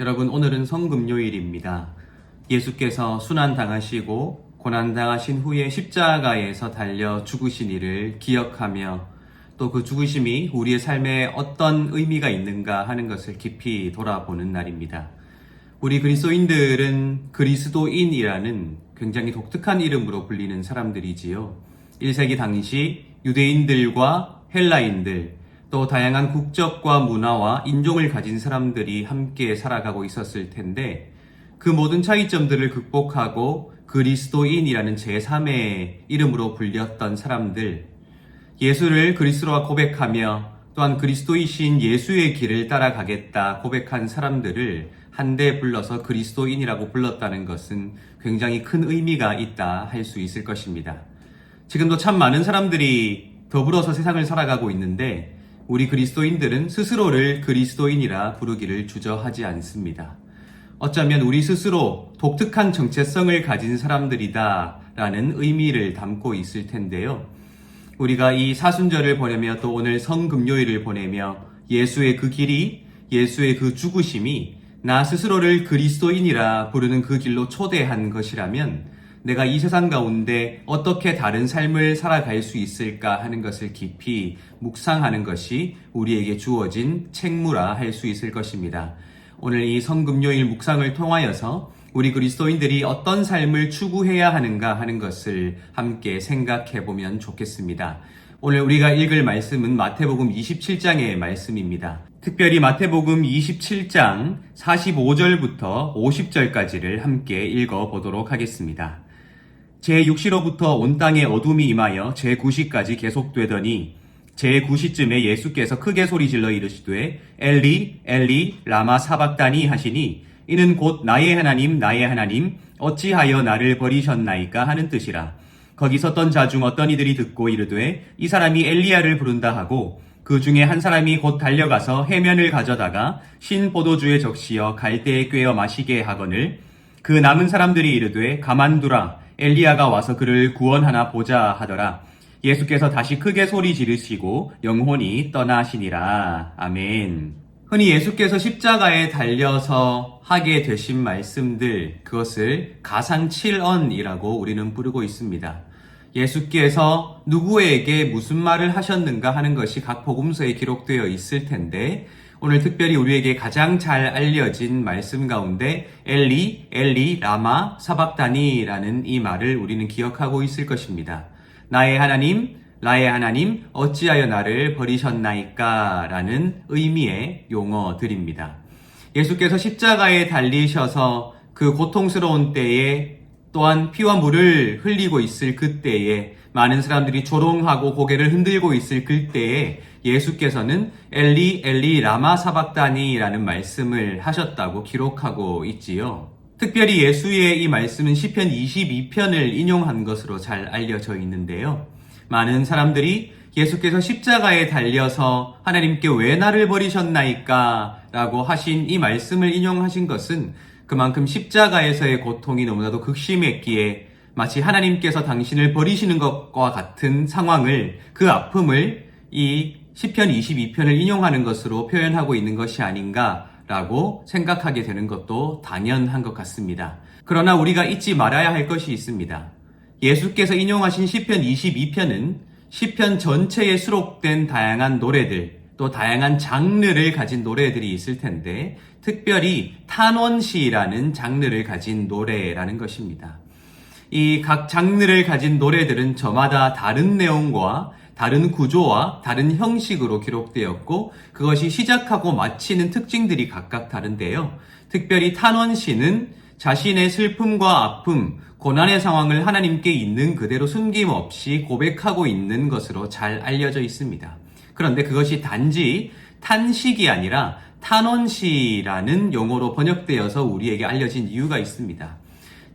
여러분, 오늘은 성금요일입니다. 예수께서 순환당하시고 고난당하신 후에 십자가에서 달려 죽으신 일을 기억하며 또 그 죽으심이 우리의 삶에 어떤 의미가 있는가 하는 것을 깊이 돌아보는 날입니다. 우리 그리스도인들은 그리스도인이라는 굉장히 독특한 이름으로 불리는 사람들이지요. 1세기 당시 유대인들과 헬라인들, 또 다양한 국적과 문화와 인종을 가진 사람들이 함께 살아가고 있었을 텐데 그 모든 차이점들을 극복하고 그리스도인이라는 제3의 이름으로 불렸던 사람들, 예수를 그리스도라 고백하며 또한 그리스도이신 예수의 길을 따라가겠다 고백한 사람들을 한데 불러서 그리스도인이라고 불렀다는 것은 굉장히 큰 의미가 있다 할 수 있을 것입니다. 지금도 참 많은 사람들이 더불어서 세상을 살아가고 있는데 우리 그리스도인들은 스스로를 그리스도인이라 부르기를 주저하지 않습니다. 어쩌면 우리 스스로 독특한 정체성을 가진 사람들이다라는 의미를 담고 있을 텐데요. 우리가 이 사순절을 보내며 또 오늘 성금요일을 보내며 예수의 그 길이, 예수의 그 죽으심이 나 스스로를 그리스도인이라 부르는 그 길로 초대한 것이라면 내가 이 세상 가운데 어떻게 다른 삶을 살아갈 수 있을까 하는 것을 깊이 묵상하는 것이 우리에게 주어진 책무라 할 수 있을 것입니다. 오늘 이 성금요일 묵상을 통하여서 우리 그리스도인들이 어떤 삶을 추구해야 하는가 하는 것을 함께 생각해 보면 좋겠습니다. 오늘 우리가 읽을 말씀은 마태복음 27장의 말씀입니다. 특별히 마태복음 27장 45절부터 50절까지를 함께 읽어보도록 하겠습니다. 제6시로부터 온 땅에 어둠이 임하여 제9시까지 계속되더니 제9시쯤에 예수께서 크게 소리질러 이르시되 엘리 엘리 라마 사박다니 하시니 이는 곧 나의 하나님 어찌하여 나를 버리셨나이까 하는 뜻이라. 거기 섰던 자 중 어떤 이들이 듣고 이르되 이 사람이 엘리야를 부른다 하고 그 중에 한 사람이 곧 달려가서 해면을 가져다가 신 포도주에 적시어 갈대에 꿰어 마시게 하거늘 그 남은 사람들이 이르되 가만두라 엘리야가 와서 그를 구원하나 보자 하더라. 예수께서 다시 크게 소리 지르시고 영혼이 떠나시니라. 아멘. 흔히 예수께서 십자가에 달려서 하게 되신 말씀들, 그것을 가상칠언이라고 우리는 부르고 있습니다. 예수께서 누구에게 무슨 말을 하셨는가 하는 것이 각 복음서에 기록되어 있을 텐데 오늘 특별히 우리에게 가장 잘 알려진 말씀 가운데 엘리, 엘리, 라마, 사박다니라는 이 말을 우리는 기억하고 있을 것입니다. 나의 하나님, 어찌하여 나를 버리셨나이까? 라는 의미의 용어들입니다. 예수께서 십자가에 달리셔서 그 고통스러운 때에 또한 피와 물을 흘리고 있을 그때에 많은 사람들이 조롱하고 고개를 흔들고 있을 그때에 예수께서는 엘리 엘리 라마 사박다니라는 말씀을 하셨다고 기록하고 있지요. 특별히 예수의 이 말씀은 시편 22편을 인용한 것으로 잘 알려져 있는데요. 많은 사람들이 예수께서 십자가에 달려서 하나님께 왜 나를 버리셨나이까? 라고 하신 이 말씀을 인용하신 것은 그만큼 십자가에서의 고통이 너무나도 극심했기에 마치 하나님께서 당신을 버리시는 것과 같은 상황을, 그 아픔을 이 시편 22편을 인용하는 것으로 표현하고 있는 것이 아닌가라고 생각하게 되는 것도 당연한 것 같습니다. 그러나 우리가 잊지 말아야 할 것이 있습니다. 예수께서 인용하신 시편 22편은 시편 전체에 수록된 다양한 노래들, 또 다양한 장르를 가진 노래들이 있을 텐데 특별히 탄원시라는 장르를 가진 노래라는 것입니다. 이 각 장르를 가진 노래들은 저마다 다른 내용과 다른 구조와 다른 형식으로 기록되었고 그것이 시작하고 마치는 특징들이 각각 다른데요. 특별히 탄원시는 자신의 슬픔과 아픔, 고난의 상황을 하나님께 있는 그대로 숨김없이 고백하고 있는 것으로 잘 알려져 있습니다. 그런데 그것이 단지 탄식이 아니라 탄원시라는 용어로 번역되어서 우리에게 알려진 이유가 있습니다.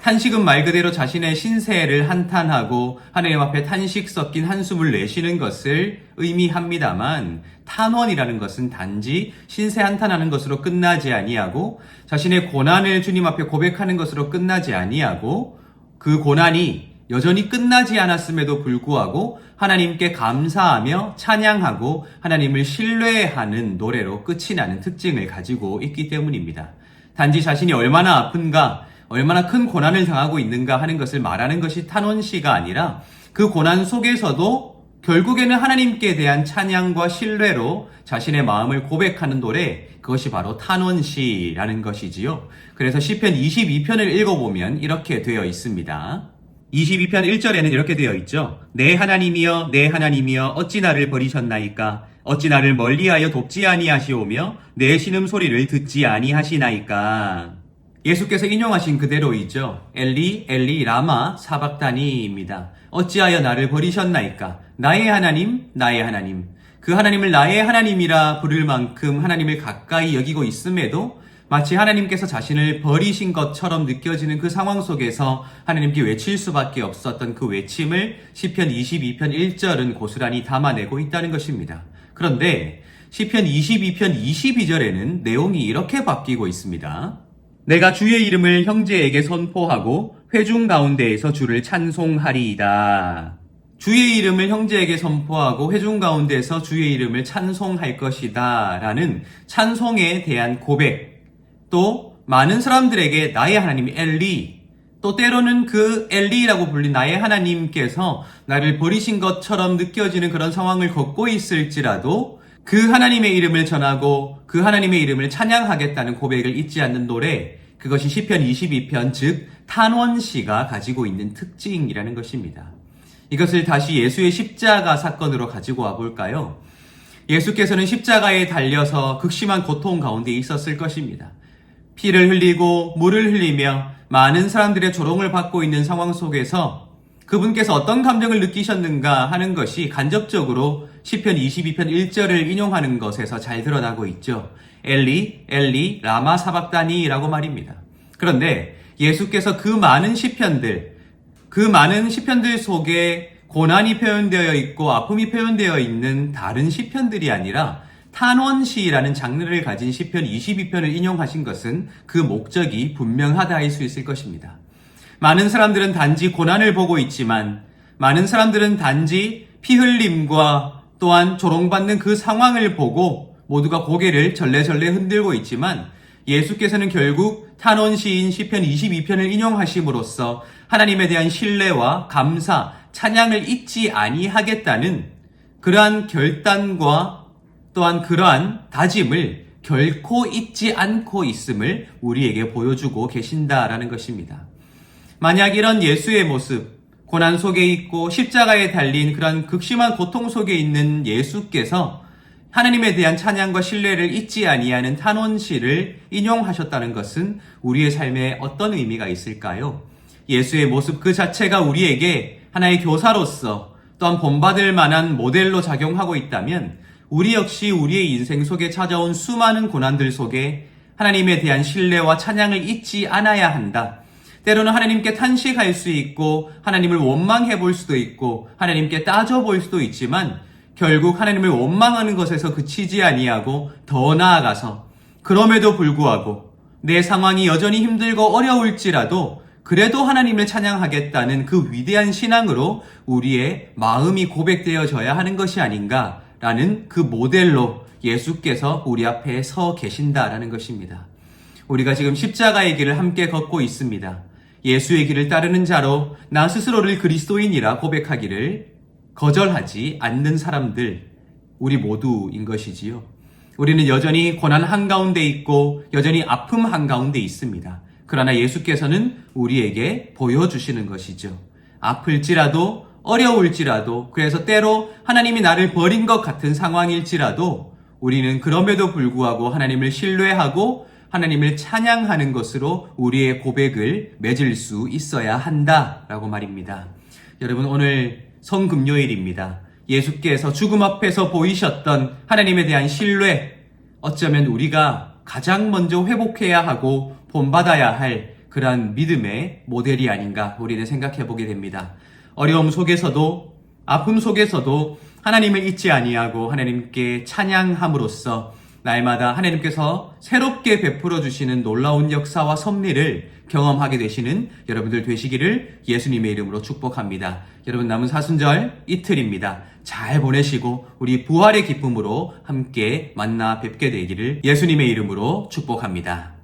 탄식은 말 그대로 자신의 신세를 한탄하고 하나님 앞에 탄식 섞인 한숨을 내쉬는 것을 의미합니다만 탄원이라는 것은 단지 신세 한탄하는 것으로 끝나지 아니하고 자신의 고난을 주님 앞에 고백하는 것으로 끝나지 아니하고 그 고난이 여전히 끝나지 않았음에도 불구하고 하나님께 감사하며 찬양하고 하나님을 신뢰하는 노래로 끝이 나는 특징을 가지고 있기 때문입니다. 단지 자신이 얼마나 아픈가, 얼마나 큰 고난을 당하고 있는가 하는 것을 말하는 것이 탄원시가 아니라 그 고난 속에서도 결국에는 하나님께 대한 찬양과 신뢰로 자신의 마음을 고백하는 노래, 그것이 바로 탄원시라는 것이지요. 그래서 시편 22편을 읽어보면 이렇게 되어 있습니다. 22편 1절에는 이렇게 되어 있죠. 내 하나님이여 내 하나님이여 어찌 나를 버리셨나이까? 어찌 나를 멀리하여 돕지 아니하시오며 내 신음소리를 듣지 아니하시나이까? 예수께서 인용하신 그대로이죠. 엘리 엘리 라마 사박다니입니다. 어찌하여 나를 버리셨나이까? 나의 하나님 나의 하나님. 그 하나님을 나의 하나님이라 부를 만큼 하나님을 가까이 여기고 있음에도 마치 하나님께서 자신을 버리신 것처럼 느껴지는 그 상황 속에서 하나님께 외칠 수밖에 없었던 그 외침을 시편 22편 1절은 고스란히 담아내고 있다는 것입니다. 그런데 시편 22편 22절에는 내용이 이렇게 바뀌고 있습니다. 내가 주의 이름을 형제에게 선포하고 회중 가운데에서 주를 찬송하리이다. 주의 이름을 형제에게 선포하고 회중 가운데서 주의 이름을 찬송할 것이다 라는 찬송에 대한 고백, 또 많은 사람들에게 나의 하나님 엘리, 또 때로는 그 엘리라고 불린 나의 하나님께서 나를 버리신 것처럼 느껴지는 그런 상황을 겪고 있을지라도 그 하나님의 이름을 전하고 그 하나님의 이름을 찬양하겠다는 고백을 잊지 않는 노래, 그것이 시편 22편 즉 탄원시가 가지고 있는 특징이라는 것입니다. 이것을 다시 예수의 십자가 사건으로 가지고 와볼까요? 예수께서는 십자가에 달려서 극심한 고통 가운데 있었을 것입니다. 피를 흘리고 물을 흘리며 많은 사람들의 조롱을 받고 있는 상황 속에서 그분께서 어떤 감정을 느끼셨는가 하는 것이 간접적으로 시편 22편 1절을 인용하는 것에서 잘 드러나고 있죠. 엘리 엘리 라마 사박다니라고 말입니다. 그런데 예수께서 그 많은 시편들 속에 고난이 표현되어 있고 아픔이 표현되어 있는 다른 시편들이 아니라 탄원시라는 장르를 가진 시편 22편을 인용하신 것은 그 목적이 분명하다 할 수 있을 것입니다. 많은 사람들은 단지 고난을 보고 있지만, 많은 사람들은 단지 피 흘림과 또한 조롱받는 그 상황을 보고 모두가 고개를 절레절레 흔들고 있지만, 예수께서는 결국 탄원시인 시편 22편을 인용하심으로써 하나님에 대한 신뢰와 감사, 찬양을 잊지 아니하겠다는 그러한 결단과 또한 그러한 다짐을 결코 잊지 않고 있음을 우리에게 보여주고 계신다라는 것입니다. 만약 이런 예수의 모습, 고난 속에 있고 십자가에 달린 그런 극심한 고통 속에 있는 예수께서 하나님에 대한 찬양과 신뢰를 잊지 아니하는 탄원시를 인용하셨다는 것은 우리의 삶에 어떤 의미가 있을까요? 예수의 모습 그 자체가 우리에게 하나의 교사로서 또한 본받을 만한 모델로 작용하고 있다면 우리 역시 우리의 인생 속에 찾아온 수많은 고난들 속에 하나님에 대한 신뢰와 찬양을 잊지 않아야 한다. 때로는 하나님께 탄식할 수 있고 하나님을 원망해 볼 수도 있고 하나님께 따져볼 수도 있지만 결국 하나님을 원망하는 것에서 그치지 아니하고 더 나아가서 그럼에도 불구하고 내 상황이 여전히 힘들고 어려울지라도 그래도 하나님을 찬양하겠다는 그 위대한 신앙으로 우리의 마음이 고백되어져야 하는 것이 아닌가라는 그 모델로 예수께서 우리 앞에 서 계신다라는 것입니다. 우리가 지금 십자가의 길을 함께 걷고 있습니다. 예수의 길을 따르는 자로 나 스스로를 그리스도인이라 고백하기를 거절하지 않는 사람들, 우리 모두인 것이지요. 우리는 여전히 고난 한가운데 있고 여전히 아픔 한가운데 있습니다. 그러나 예수께서는 우리에게 보여주시는 것이죠. 아플지라도 어려울지라도 그래서 때로 하나님이 나를 버린 것 같은 상황일지라도 우리는 그럼에도 불구하고 하나님을 신뢰하고 하나님을 찬양하는 것으로 우리의 고백을 맺을 수 있어야 한다라고 말입니다. 여러분, 오늘 성금요일입니다. 예수께서 죽음 앞에서 보이셨던 하나님에 대한 신뢰, 어쩌면 우리가 가장 먼저 회복해야 하고 본받아야 할 그러한 믿음의 모델이 아닌가 우리는 생각해 보게 됩니다. 어려움 속에서도 아픔 속에서도 하나님을 잊지 아니하고 하나님께 찬양함으로써 날마다 하나님께서 새롭게 베풀어 주시는 놀라운 역사와 섭리를 경험하게 되시는 여러분들 되시기를 예수님의 이름으로 축복합니다. 여러분, 남은 사순절 이틀입니다. 잘 보내시고 우리 부활의 기쁨으로 함께 만나 뵙게 되기를 예수님의 이름으로 축복합니다.